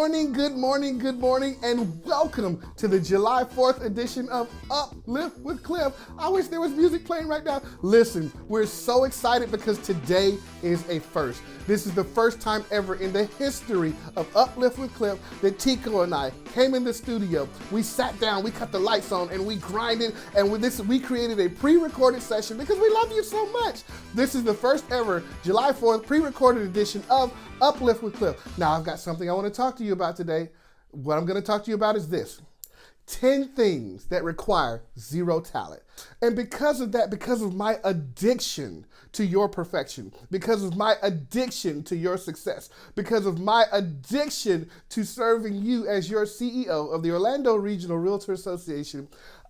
good morning, and welcome to the July 4th edition of Uplift with Cliff. I wish there was music playing right now. Listen, we're so excited because today is a first. This is the first time ever in the history of Uplift with Cliff that Tico and I came in the studio. We sat down, we cut the lights on, and we grinded, and with this, we created a pre-recorded session because we love you so much. This is the first ever July 4th pre-recorded edition of Uplift with Cliff. Now, I've got something I want to talk to you about today. What I'm going to talk to you about is this: 10 things that require zero talent. And because of that, because of my addiction to your perfection, because of my addiction to your success, because of my addiction to serving you as your CEO of the Orlando Regional Realtor Association,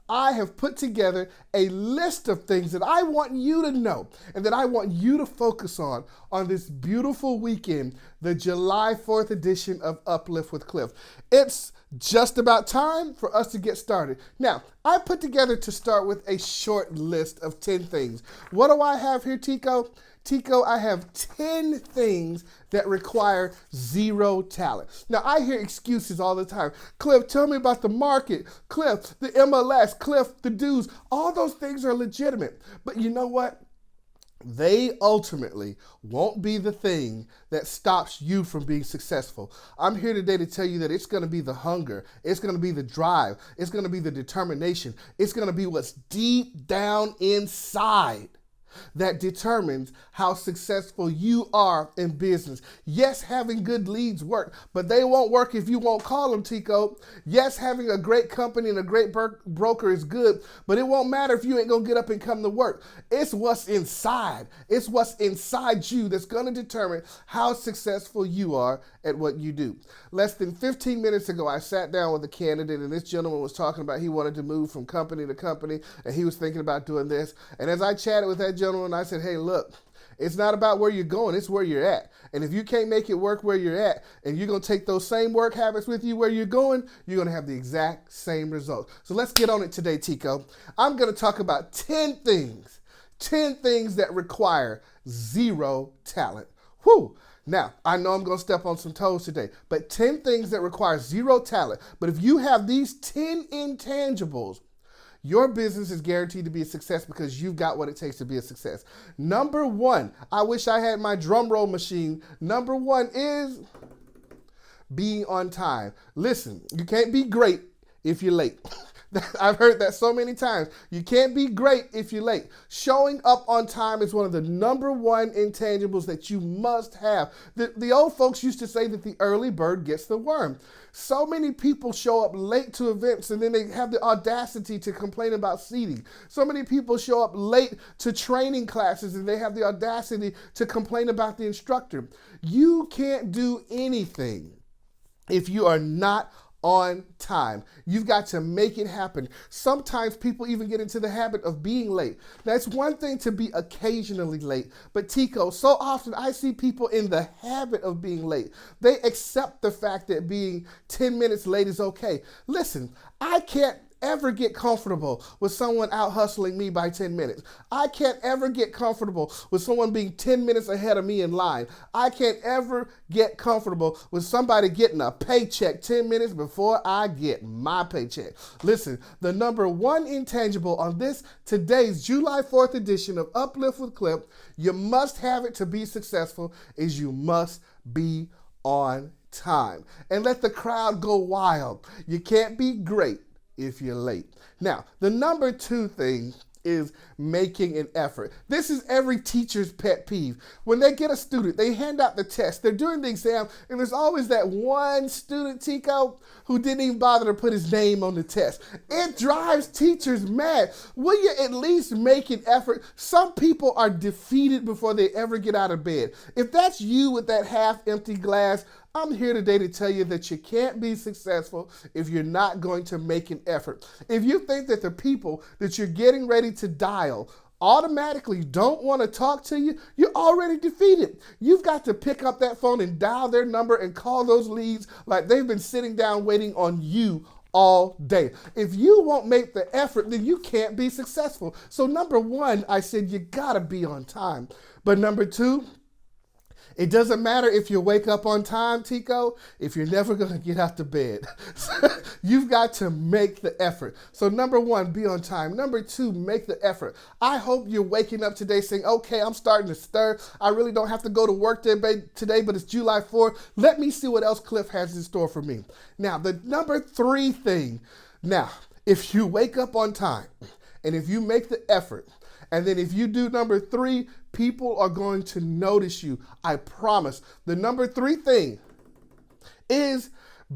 I have put together a list of things that I want you to know and that I want you to focus on this beautiful weekend, the July 4th edition of Uplift with Cliff. It's just about time for us to get started. Now, I put together to start with a short list of 10 things. What do I have here, Tico? Tico, I have 10 things that require zero talent. Now, I hear excuses all the time. Cliff, tell me about the market. Cliff, the MLS. Cliff, the dues. All those things are legitimate. But you know what? They ultimately won't be the thing that stops you from being successful. I'm here today to tell you that it's going to be the hunger. It's going to be the drive. It's going to be the determination. It's going to be what's deep down inside that determines how successful you are in business. Yes, having good leads work, but they won't work if you won't call them, Tico. Yes, having a great company and a great broker is good, but it won't matter if you ain't gonna get up and come to work. It's what's inside. It's what's inside you that's gonna determine how successful you are at what you do. Less than 15 minutes ago, I sat down with a candidate, and this gentleman was talking about he wanted to move from company to company, and he was thinking about doing this. And as I chatted with that gentleman, I said, hey, look, it's not about where you're going, it's where you're at. And if you can't make it work where you're at, and you're going to take those same work habits with you where you're going, you're going to have the exact same result. So let's get on it today, Tico. I'm going to talk about 10 things that require zero talent. Whew. Now, I know I'm going to step on some toes today, but 10 things that require zero talent. But if you have these 10 intangibles, your business is guaranteed to be a success because you've got what it takes to be a success. Number one, I wish I had my drum roll machine. Number one is being on time. Listen, you can't be great if you're late. I've heard that so many times. You can't be great if you're late. Showing up on time is one of the number one intangibles that you must have. The old folks used to say that the early bird gets the worm. So many people show up late to events and then they have the audacity to complain about seating. So many people show up late to training classes and they have the audacity to complain about the instructor. You can't do anything if you are not on time. You've got to make it happen. Sometimes people even get into the habit of being late. Now, it's one thing to be occasionally late, but Tico, so often I see people in the habit of being late. They accept the fact that being 10 minutes late is okay. Listen, I can't ever get comfortable with someone out hustling me by 10 minutes. I can't ever get comfortable with someone being 10 minutes ahead of me in line. I can't ever get comfortable with somebody getting a paycheck 10 minutes before I get my paycheck. Listen, the number one intangible on today's July 4th edition of Uplift with Cliff, you must have it to be successful, is you must be on time. And let the crowd go wild. You can't be great if you're late. Now, the number two thing is making an effort. This is every teacher's pet peeve. When they get a student, they hand out the test, they're doing the exam, and there's always that one student, Tico, who didn't even bother to put his name on the test. It drives teachers mad. Will you at least make an effort? Some people are defeated before they ever get out of bed. If that's you with that half-empty glass, I'm here today to tell you that you can't be successful if you're not going to make an effort. If you think that the people that you're getting ready to dial automatically don't want to talk to you, you're already defeated. You've got to pick up that phone and dial their number and call those leads like they've been sitting down waiting on you all day. If you won't make the effort, then you can't be successful. So number one, I said you gotta be on time. But number two, It doesn't matter if you wake up on time, Tico, if you're never going to get out of bed. You've got to make the effort. So number one, be on time. Number two, make the effort. I hope you're waking up today saying, okay, I'm starting to stir. I really don't have to go to work today, but it's July 4th. Let me see what else Cliff has in store for me. Now, the number three thing, if you wake up on time and if you make the effort, and then if you do number three, people are going to notice you. I promise. The number three thing is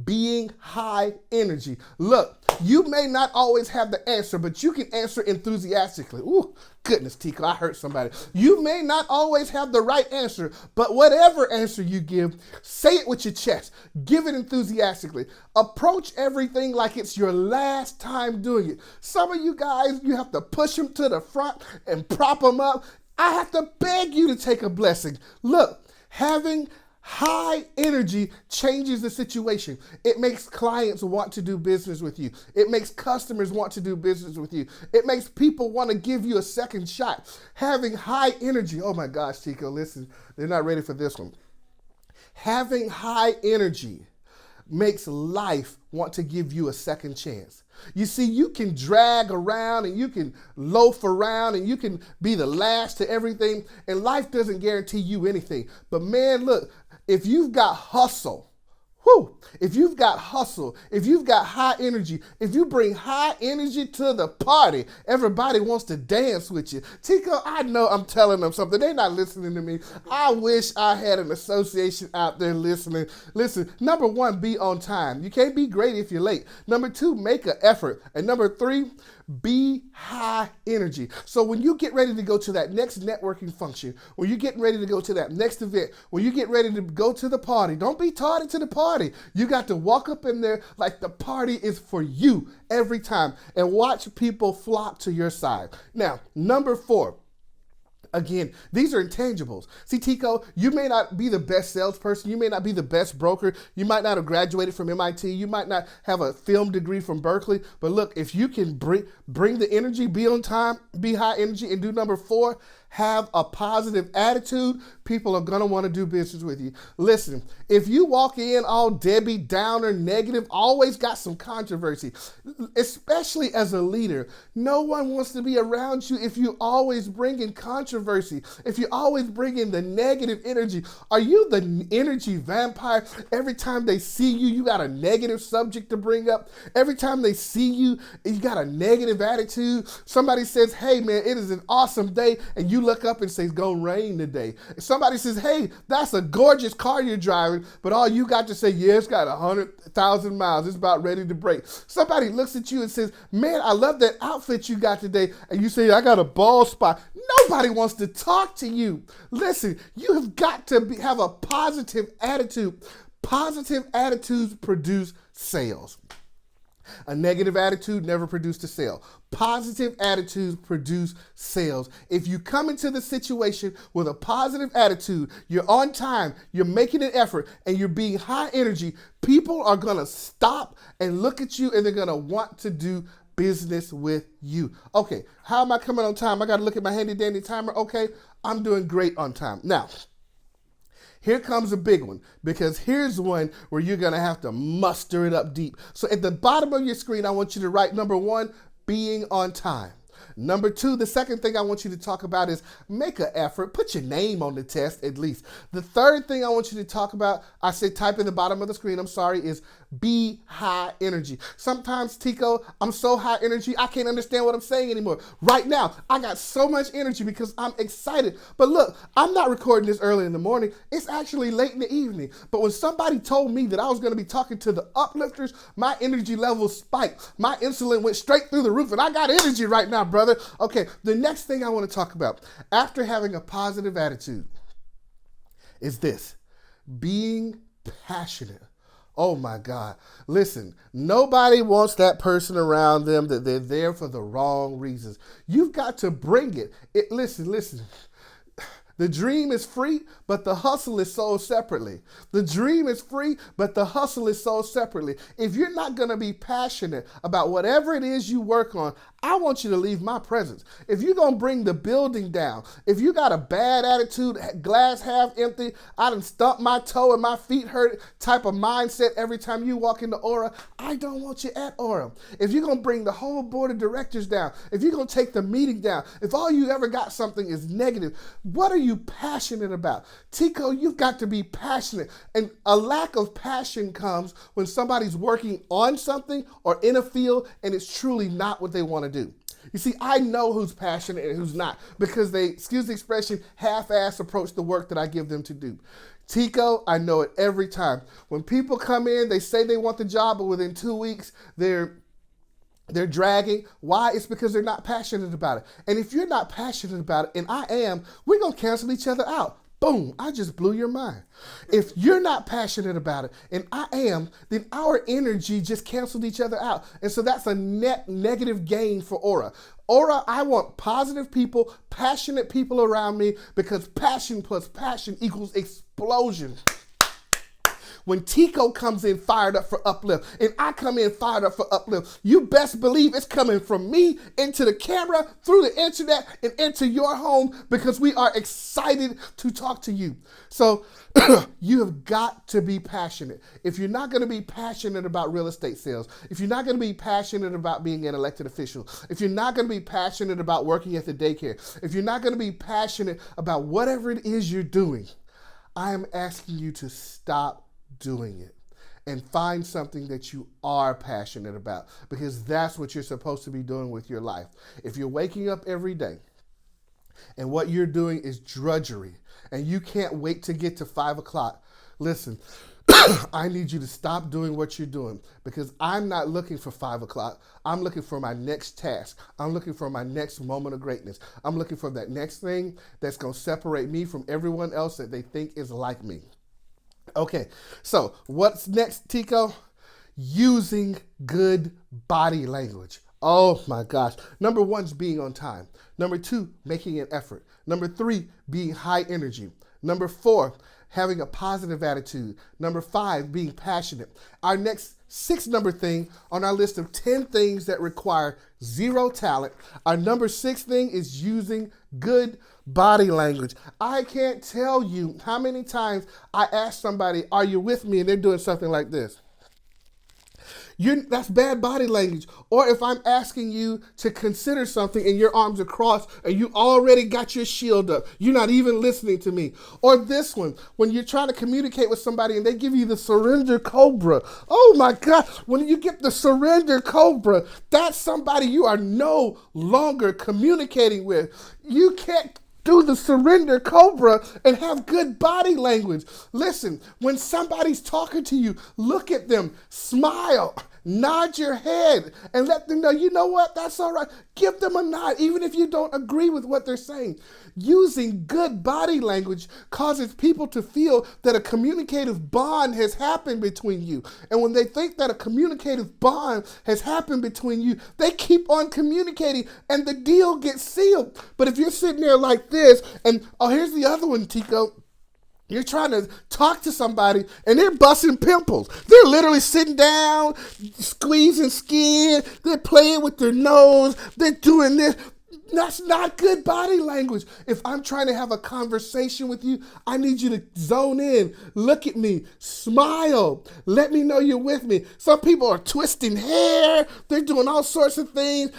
being high energy. Look, you may not always have the answer, but you can answer enthusiastically. Ooh, goodness, Tico, I hurt somebody. You may not always have the right answer, but whatever answer you give, say it with your chest. Give it enthusiastically. Approach everything like it's your last time doing it. Some of you guys, you have to push them to the front and prop them up. I have to beg you to take a blessing. Look, having high energy changes the situation. It makes clients want to do business with you. It makes customers want to do business with you. It makes people want to give you a second shot. Having high energy, oh my gosh, Tico, listen, they're not ready for this one. Having high energy makes life want to give you a second chance. You see, you can drag around and you can loaf around and you can be the last to everything, and life doesn't guarantee you anything. But man, look, if you've got hustle, if you've got high energy, if you bring high energy to the party, everybody wants to dance with you. Tico, I know I'm telling them something. They're not listening to me. I wish I had an association out there listening. Listen, number one, be on time. You can't be great if you're late. Number two, make an effort. And number three, be high energy. So when you get ready to go to that next networking function, when you're getting ready to go to that next event, when you get ready to go to the party, don't be tardy to the party. You got to walk up in there like the party is for you every time and watch people flock to your side. Now, number four. Again, these are intangibles. See, Tico, you may not be the best salesperson. You may not be the best broker. You might not have graduated from MIT. You might not have a film degree from Berkeley. But look, if you can bring the energy, be on time, be high energy, and do number four, have a positive attitude, people are going to want to do business with you. Listen, if you walk in all Debbie Downer, negative, always got some controversy, especially as a leader. No one wants to be around you if you always bring in controversy, if you always bring in the negative energy. Are you the energy vampire? Every time they see you, you got a negative subject to bring up. Every time they see you, you got a negative attitude. Somebody says, hey man, it is an awesome day, and you look up and say, it's gonna rain today. Somebody says, hey, that's a gorgeous car you're driving, but all you got to say, yeah, it's got 100,000 miles. It's about ready to break. Somebody looks at you and says, man, I love that outfit you got today. And you say, I got a bald spot. Nobody wants to talk to you. Listen, you have got to have a positive attitude. Positive attitudes produce sales. A negative attitude never produced a sale. Positive attitudes produce sales. If you come into the situation with a positive attitude, you're on time, you're making an effort, and you're being high energy, people are going to stop and look at you, and they're going to want to do business with you. Okay, how am I coming on time? I got to look at my handy dandy timer. Okay, I'm doing great on time. Now, here comes a big one, because here's one where you're going to have to muster it up deep. So at the bottom of your screen, I want you to write number one, being on time. Number two, the second thing I want you to talk about is make an effort. Put your name on the test at least. The third thing I want you to talk about, I said type in the bottom of the screen, I'm sorry, is be high energy. Sometimes, Tico, I'm so high energy, I can't understand what I'm saying anymore. Right now, I got so much energy because I'm excited. But look, I'm not recording this early in the morning. It's actually late in the evening. But when somebody told me that I was going to be talking to the Uplifters, my energy level spiked. My insulin went straight through the roof, and I got energy right now, brother. Okay, the next thing I want to talk about after having a positive attitude is this: being passionate. Oh my God. Listen, nobody wants that person around them that they're there for the wrong reasons. You've got to bring it. Listen. The dream is free, but the hustle is sold separately. The dream is free, but the hustle is sold separately. If you're not going to be passionate about whatever it is you work on, I want you to leave my presence. If you're going to bring the building down, if you got a bad attitude, glass half empty, I done stumped my toe and my feet hurt type of mindset every time you walk into ORRA, I don't want you at ORRA. If you're going to bring the whole board of directors down, if you're going to take the meeting down, if all you ever got something is negative, what are you passionate about? Tico, you've got to be passionate. And a lack of passion comes when somebody's working on something or in a field and it's truly not what they want to do. You see, I know who's passionate and who's not because they, excuse the expression, half-ass approach the work that I give them to do. Tico, I know it every time. When people come in, they say they want the job, but within 2 weeks, they're dragging. Why? It's because they're not passionate about it. And if you're not passionate about it, and I am, we're going to cancel each other out. Boom, I just blew your mind. If you're not passionate about it, and I am, then our energy just canceled each other out. And so that's a net negative gain for ORRA. ORRA, I want positive people, passionate people around me because passion plus passion equals explosion. When Tico comes in fired up for Uplift and I come in fired up for Uplift, you best believe it's coming from me into the camera, through the internet, and into your home because we are excited to talk to you. So you have got to be passionate. If you're not going to be passionate about real estate sales, if you're not going to be passionate about being an elected official, if you're not going to be passionate about working at the daycare, if you're not going to be passionate about whatever it is you're doing, I am asking you to stop doing it and find something that you are passionate about because that's what you're supposed to be doing with your life. If you're waking up every day and what you're doing is drudgery and you can't wait to get to 5 o'clock, listen, I need you to stop doing what you're doing because I'm not looking for 5 o'clock. I'm looking for my next task. I'm looking for my next moment of greatness. I'm looking for that next thing that's going to separate me from everyone else that they think is like me. Okay, so what's next, Tico? Using good body language. Oh my gosh. Number 1 is being on time. Number 2, making an effort. Number 3, being high energy. Number 4, having a positive attitude. Number 5, being passionate. Our next 6th number thing on our list of 10 things that require 0 talent. Our number 6 thing is using good body language. I can't tell you how many times I ask somebody, are you with me? And they're doing something like this. That's bad body language. Or if I'm asking you to consider something and your arms are crossed and you already got your shield up, you're not even listening to me. Or this one, when you're trying to communicate with somebody and they give you the surrender cobra. Oh my God, when you get the surrender cobra, that's somebody you are no longer communicating with. You can't do the surrender cobra and have good body language. Listen, when somebody's talking to you, look at them, smile, nod your head, and let them know, you know what, that's all right. Give them a nod, even if you don't agree with what they're saying. Using good body language causes people to feel that a communicative bond has happened between you. And when they think that a communicative bond has happened between you, they keep on communicating and the deal gets sealed. But if you're sitting there like this, and oh, here's the other one, Tico. You're trying to talk to somebody and they're busting pimples. They're literally sitting down, squeezing skin. They're playing with their nose. They're doing this. That's not good body language. If I'm trying to have a conversation with you, I need you to zone in, look at me, smile, let me know you're with me. Some people are twisting hair. They're doing all sorts of things.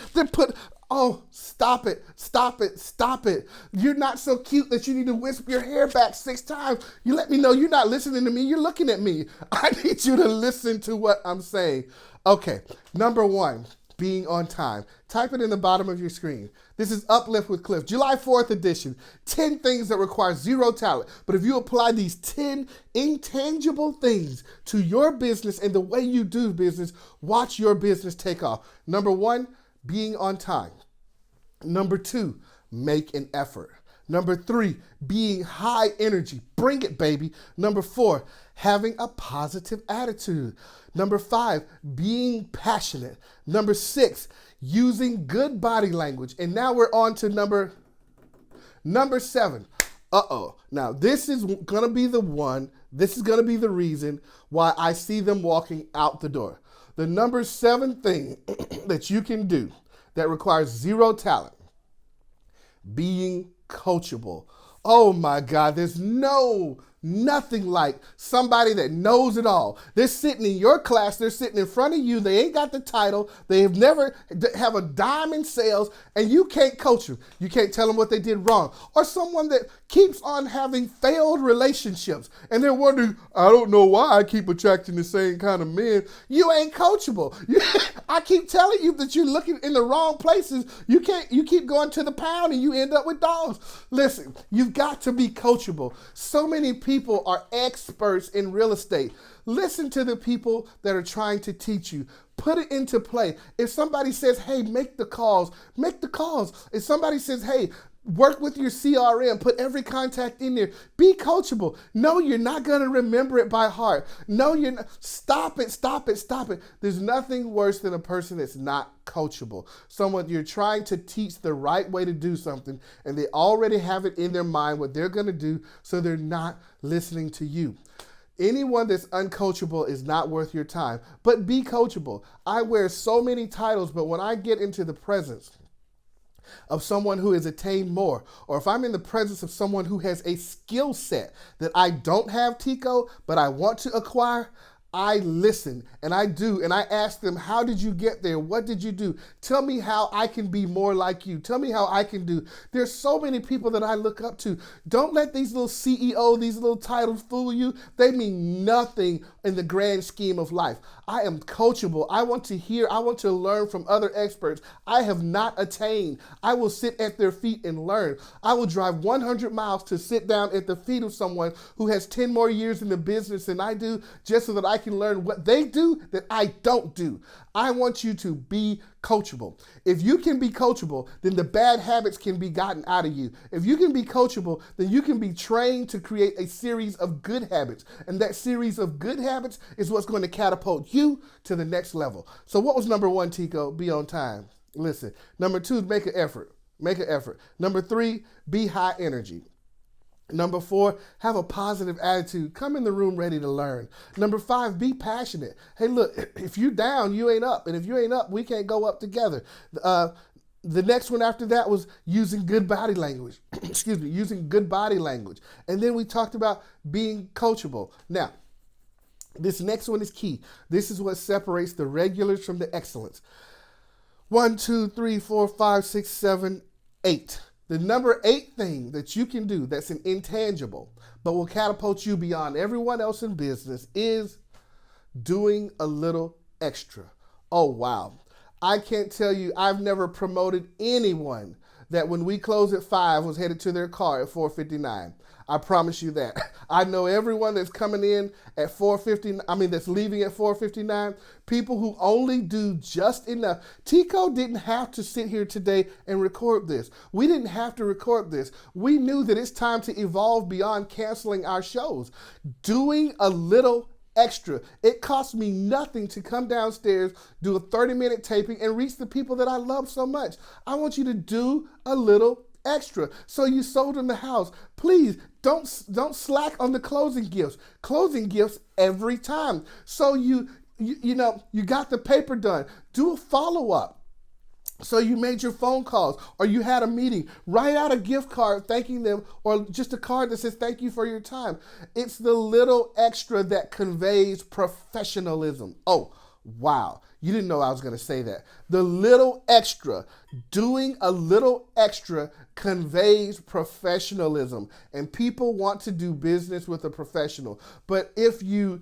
Oh, stop it, stop it, stop it. You're not so cute that you need to wisp your hair back 6 times. You let me know you're not listening to me, you're looking at me. I need you to listen to what I'm saying. Okay, number 1, being on time. Type it in the bottom of your screen. This is Uplift with Cliff, July 4th edition. 10 things that require 0 talent. But if you apply these 10 intangible things to your business and the way you do business, watch your business take off. Number 1, being on time. Number 2, make an effort. Number 3, being high energy. Bring it, baby. Number 4, having a positive attitude. Number 5, being passionate. Number 6, using good body language. And now we're on to number 7. Now, this is going to be the one, this is going to be the reason why I see them walking out the door. The number 7 thing that you can do that requires zero talent. Being coachable. Oh my God, there's nothing like somebody that knows it all. They're sitting in your class, they're sitting in front of you, they ain't got the title, they have never have a dime in sales, and you can't coach them. You can't tell them what they did wrong. Or someone that keeps on having failed relationships, and they're wondering, I don't know why I keep attracting the same kind of men. You ain't coachable. I keep telling you that you're looking in the wrong places. You keep going to the pound and you end up with dogs. Listen, you've got to be coachable. So many people are experts in real estate. Listen to the people that are trying to teach you. Put it into play. If somebody says, hey, make the calls, make the calls. If somebody says, hey, work with your CRM, put every contact in there. Be coachable. No, you're not going to remember it by heart. No, you're not. Stop it. There's nothing worse than a person that's not coachable. Someone you're trying to teach the right way to do something, and they already have it in their mind what they're going to do, so they're not listening to you. Anyone that's uncoachable is not worth your time, but be coachable. I wear so many titles, but when I get into the presence of someone who has attained more, or if I'm in the presence of someone who has a skill set that I don't have, Tico, but I want to acquire, I listen and I do, and I ask them, how did you get there? What did you do? Tell me how I can be more like you. Tell me how I can do. There's so many people that I look up to. Don't let these little CEO, these little titles fool you. They mean nothing in the grand scheme of life. I am coachable. I want to hear, I want to learn from other experts. I have not attained. I will sit at their feet and learn. I will drive 100 miles to sit down at the feet of someone who has 10 more years in the business than I do, just so that I can learn what they do that I don't do. I want you to be coachable. If you can be coachable, then the bad habits can be gotten out of you. If you can be coachable, then you can be trained to create a series of good habits. And that series of good habits is what's going to catapult you to the next level. So what was number one, Tico? Be on time. Listen. Number two, make an effort. Make an effort. Number three, be high energy. Number four, have a positive attitude. Come in the room ready to learn. Number five, be passionate. Hey, look, if you're down, you ain't up. And if you ain't up, we can't go up together. The next one after that was using good body language. Excuse me, using good body language. And then we talked about being coachable. Now, this next one is key. This is what separates the regulars from the excellents. 1, 2, 3, 4, 5, 6, 7, 8. The number 8 thing that you can do that's an intangible, but will catapult you beyond everyone else in business is doing a little extra. Oh, wow. I can't tell you, I've never promoted anyone that when we close at 5 was headed to their car at 4:59. I promise you that. I know everyone that's coming in at 4:50, that's leaving at 4:59, people who only do just enough. Tico didn't have to sit here today and record this. We didn't have to record this. We knew that it's time to evolve beyond canceling our shows. Doing a little extra. It cost me nothing to come downstairs, do a 30-minute taping, and reach the people that I love so much. I want you to do a little extra. So you sold them the house. Please don't slack on the closing gifts. Closing gifts every time. So you got the paper done. Do a follow-up. So you made your phone calls, or you had a meeting. Write out a gift card thanking them, or just a card that says thank you for your time. It's the little extra that conveys professionalism. Oh, wow. You didn't know I was going to say that. The little extra, doing a little extra conveys professionalism, and people want to do business with a professional. But if you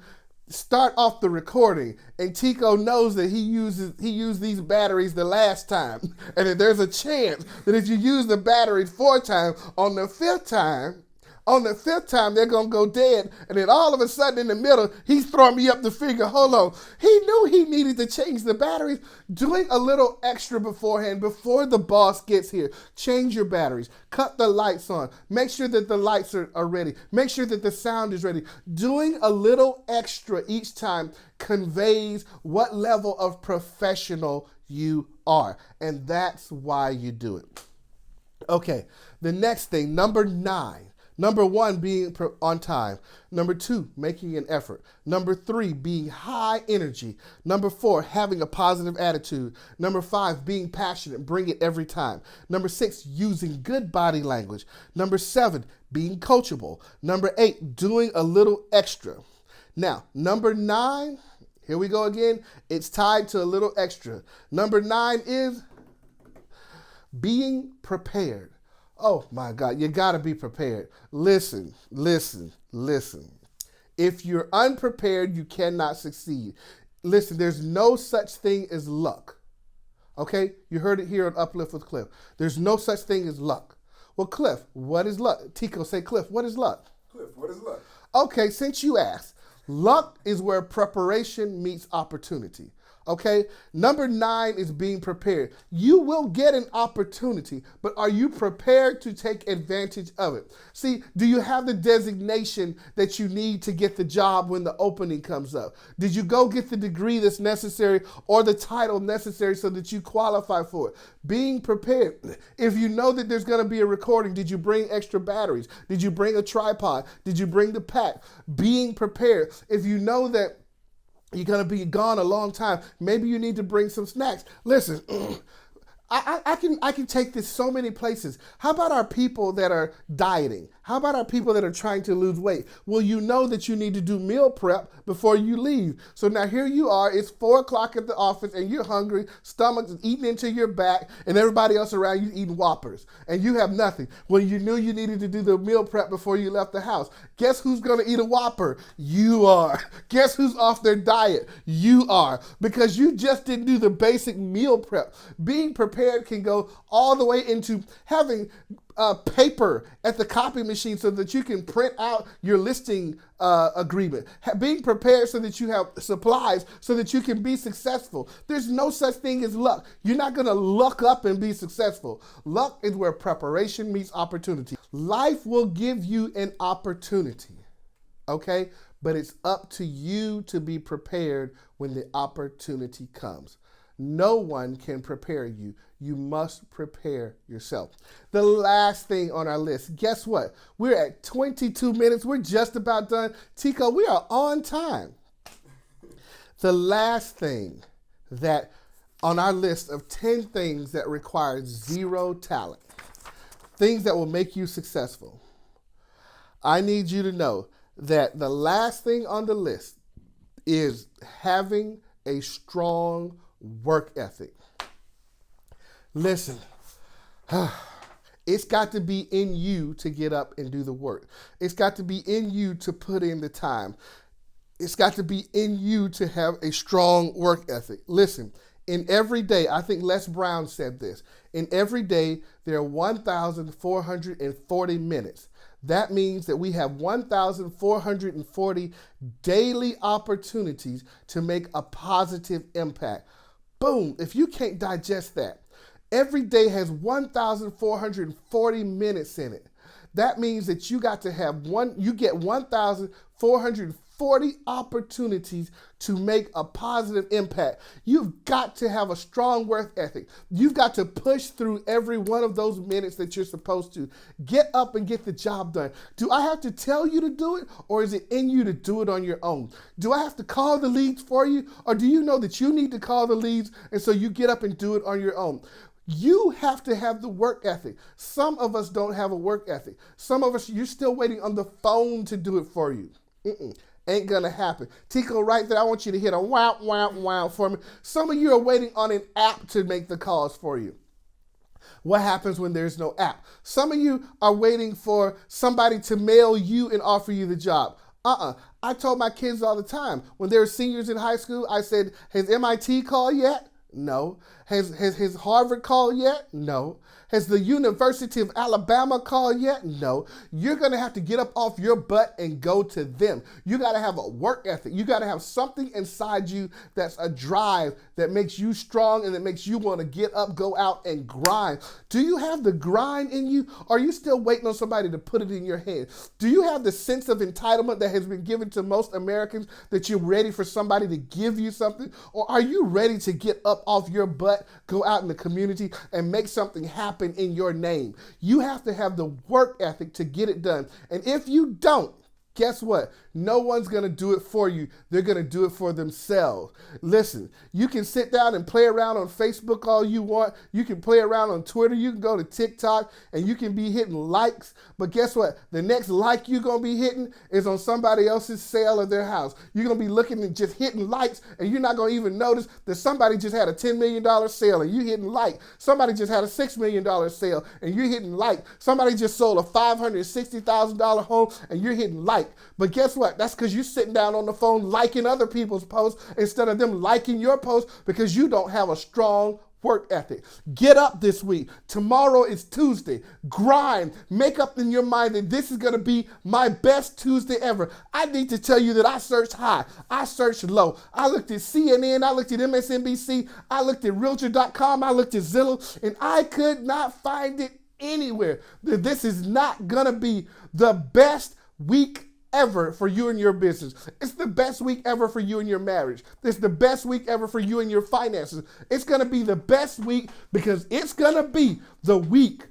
start off the recording and Tico knows that he used these batteries the last time, and that there's a chance that if you use the batteries 4 times, on the fifth time they're gonna go dead, and then all of a sudden in the middle he's throwing me up the finger. Hold on, he knew he needed to change the batteries. Doing a little extra beforehand, before the boss gets here. Change your batteries, cut the lights on, make sure that the lights are ready, make sure that the sound is ready. Doing a little extra each time conveys what level of professional you are, and that's why you do it. Okay, the next thing, number 9. Number 1, being on time. Number 2, making an effort. Number 3, being high energy. Number 4, having a positive attitude. Number 5, being passionate, bring it every time. Number 6, using good body language. Number 7, being coachable. Number 8, doing a little extra. Now, number 9, here we go again. It's tied to a little extra. Number 9 is being prepared. Oh my God, you gotta be prepared. Listen. If you're unprepared, you cannot succeed. Listen, there's no such thing as luck. Okay? You heard it here on Uplift with Cliff. There's no such thing as luck. Well, Cliff, what is luck? Tico, say, Cliff, what is luck? Cliff, what is luck? Okay, since you asked, luck is where preparation meets opportunity. Okay? Number 9 is being prepared. You will get an opportunity, but are you prepared to take advantage of it? See, do you have the designation that you need to get the job when the opening comes up? Did you go get the degree that's necessary or the title necessary so that you qualify for it? Being prepared. If you know that there's going to be a recording, did you bring extra batteries? Did you bring a tripod? Did you bring the pack? Being prepared. If you know that you're going to be gone a long time, maybe you need to bring some snacks. Listen, I can take this so many places. How about our people that are dieting? How about our people that are trying to lose weight? Well, you know that you need to do meal prep before you leave. So now here you are, it's 4 o'clock at the office and you're hungry, stomach is eating into your back, and everybody else around you eating Whoppers, and you have nothing. Well, you knew you needed to do the meal prep before you left the house. Guess who's gonna eat a Whopper? You are. Guess who's off their diet? You are. Because you just didn't do the basic meal prep. Being prepared can go all the way into having paper at the copy machine so that you can print out your listing agreement. Being prepared so that you have supplies so that you can be successful. There's no such thing as luck. You're not going to luck up and be successful. Luck is where preparation meets opportunity. Life will give you an opportunity, okay? But it's up to you to be prepared when the opportunity comes. No one can prepare you. You must prepare yourself. The last thing on our list, guess what? We're at 22 minutes. We're just about done. Tico, we are on time. The last thing that on our list of 10 things that require zero talent, things that will make you successful. I need you to know that the last thing on the list is having a strong work ethic. Listen, it's got to be in you to get up and do the work. It's got to be in you to put in the time. It's got to be in you to have a strong work ethic. Listen, in every day, I think Les Brown said this, in every day there are 1,440 minutes. That means that we have 1,440 daily opportunities to make a positive impact. Boom, if you can't digest that, every day has 1,440 minutes in it. That means that you get 1,440 opportunities to make a positive impact. You've got to have a strong work ethic. You've got to push through every one of those minutes that you're supposed to. Get up and get the job done. Do I have to tell you to do it, or is it in you to do it on your own? Do I have to call the leads for you, or do you know that you need to call the leads and so you get up and do it on your own? You have to have the work ethic. Some of us don't have a work ethic. Some of us, you're still waiting on the phone to do it for you. Ain't gonna happen. Tico, right there, I want you to hit a wow, wow, wow for me. Some of you are waiting on an app to make the calls for you. What happens when there's no app? Some of you are waiting for somebody to mail you and offer you the job. I told my kids all the time, when they were seniors in high school, I said, has MIT called yet? No. Has Harvard called yet? No. Has the University of Alabama called yet? No. You're going to have to get up off your butt and go to them. You got to have a work ethic. You got to have something inside you that's a drive that makes you strong and that makes you want to get up, go out and grind. Do you have the grind in you? Or are you still waiting on somebody to put it in your hand? Do you have the sense of entitlement that has been given to most Americans, that you're ready for somebody to give you something? Or are you ready to get up up off your butt, go out in the community and make something happen in your name. You have to have the work ethic to get it done. And if you don't, guess what? No one's going to do it for you. They're going to do it for themselves. Listen, you can sit down and play around on Facebook all you want. You can play around on Twitter. You can go to TikTok and you can be hitting likes. But guess what? The next like you're going to be hitting is on somebody else's sale of their house. You're going to be looking and just hitting likes, and you're not going to even notice that somebody just had a $10 million sale and you're hitting like. Somebody just had a $6 million sale and you're hitting like. Somebody just sold a $560,000 home and you're hitting like. But guess what? That's because you're sitting down on the phone liking other people's posts instead of them liking your post because you don't have a strong work ethic. Get up this week. Tomorrow is Tuesday. Grind. Make up in your mind that this is going to be my best Tuesday ever. I need to tell you that I searched high. I searched low. I looked at CNN. I looked at MSNBC. I looked at Realtor.com. I looked at Zillow, and I could not find it anywhere. This is not going to be the best week ever for you and your business. It's the best week ever for you and your marriage. It's the best week ever for you and your finances. It's going to be the best week because it's going to be the week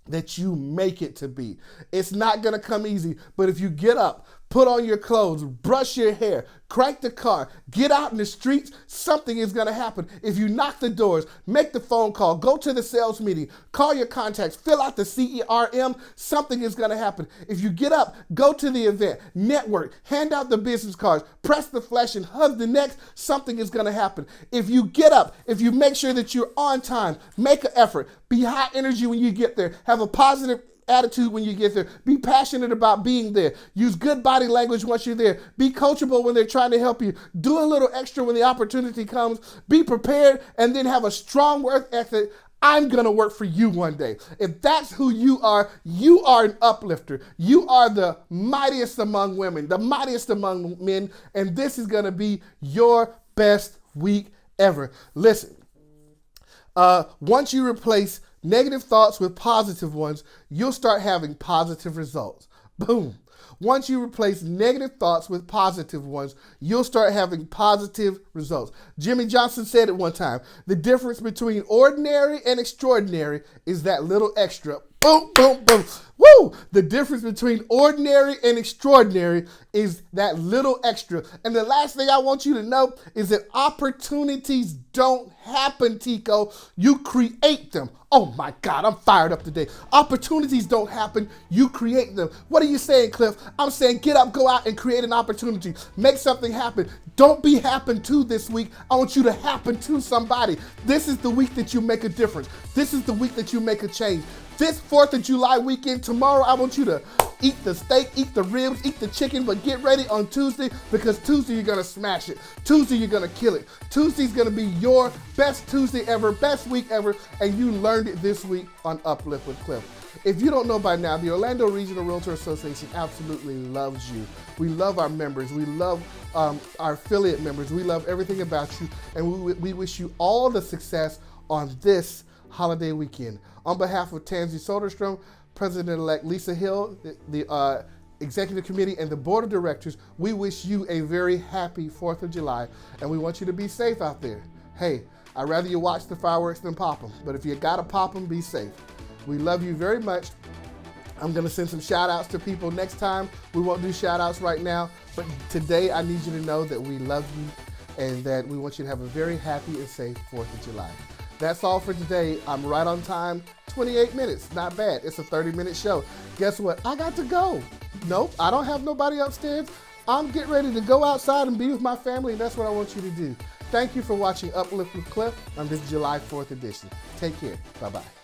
that you make it to be. It's not going to come easy, but if you get up, put on your clothes, brush your hair, crank the car, get out in the streets, something is going to happen. If you knock the doors, make the phone call, go to the sales meeting, call your contacts, fill out the CRM, something is going to happen. If you get up, go to the event, network, hand out the business cards, press the flesh and hug the necks, something is going to happen. If you get up, if you make sure that you're on time, make an effort, be high energy when you get there, have a positive attitude when you get there. Be passionate about being there. Use good body language once you're there. Be coachable when they're trying to help you. Do a little extra when the opportunity comes. Be prepared and then have a strong work ethic. I'm going to work for you one day. If that's who you are an uplifter. You are the mightiest among women, the mightiest among men, and this is going to be your best week ever. Listen, once you replace negative thoughts with positive ones, you'll start having positive results. Boom. Once you replace negative thoughts with positive ones, you'll start having positive results. Jimmy Johnson said it one time, the difference between ordinary and extraordinary is that little extra. Boom, boom, boom. Woo! The difference between ordinary and extraordinary is that little extra. And the last thing I want you to know is that opportunities don't happen, Tico. You create them. Oh my God, I'm fired up today. Opportunities don't happen. You create them. What are you saying, Cliff? I'm saying get up, go out and create an opportunity. Make something happen. Don't be happen to this week. I want you to happen to somebody. This is the week that you make a difference. This is the week that you make a change. This 4th of July weekend, tomorrow, I want you to eat the steak, eat the ribs, eat the chicken, but get ready on Tuesday because Tuesday you're going to smash it. Tuesday you're going to kill it. Tuesday's going to be your best Tuesday ever, best week ever, and you learned it this week on Uplift with Cliff. If you don't know by now, the Orlando Regional Realtor Association absolutely loves you. We love our members. We love our affiliate members. We love everything about you, and we wish you all the success on this holiday weekend. On behalf of Tansy Soderstrom, President-elect Lisa Hill, the Executive Committee, and the Board of Directors, we wish you a very happy 4th of July, and we want you to be safe out there. Hey, I'd rather you watch the fireworks than pop them, but if you gotta pop them, be safe. We love you very much. I'm gonna send some shout outs to people next time. We won't do shout outs right now, but today I need you to know that we love you and that we want you to have a very happy and safe 4th of July. That's all for today. I'm right on time, 28 minutes, not bad. It's a 30-minute show. Guess what? I got to go. Nope, I don't have nobody upstairs. I'm getting ready to go outside and be with my family, and that's what I want you to do. Thank you for watching Uplift with Cliff on this July 4th edition. Take care. Bye-bye.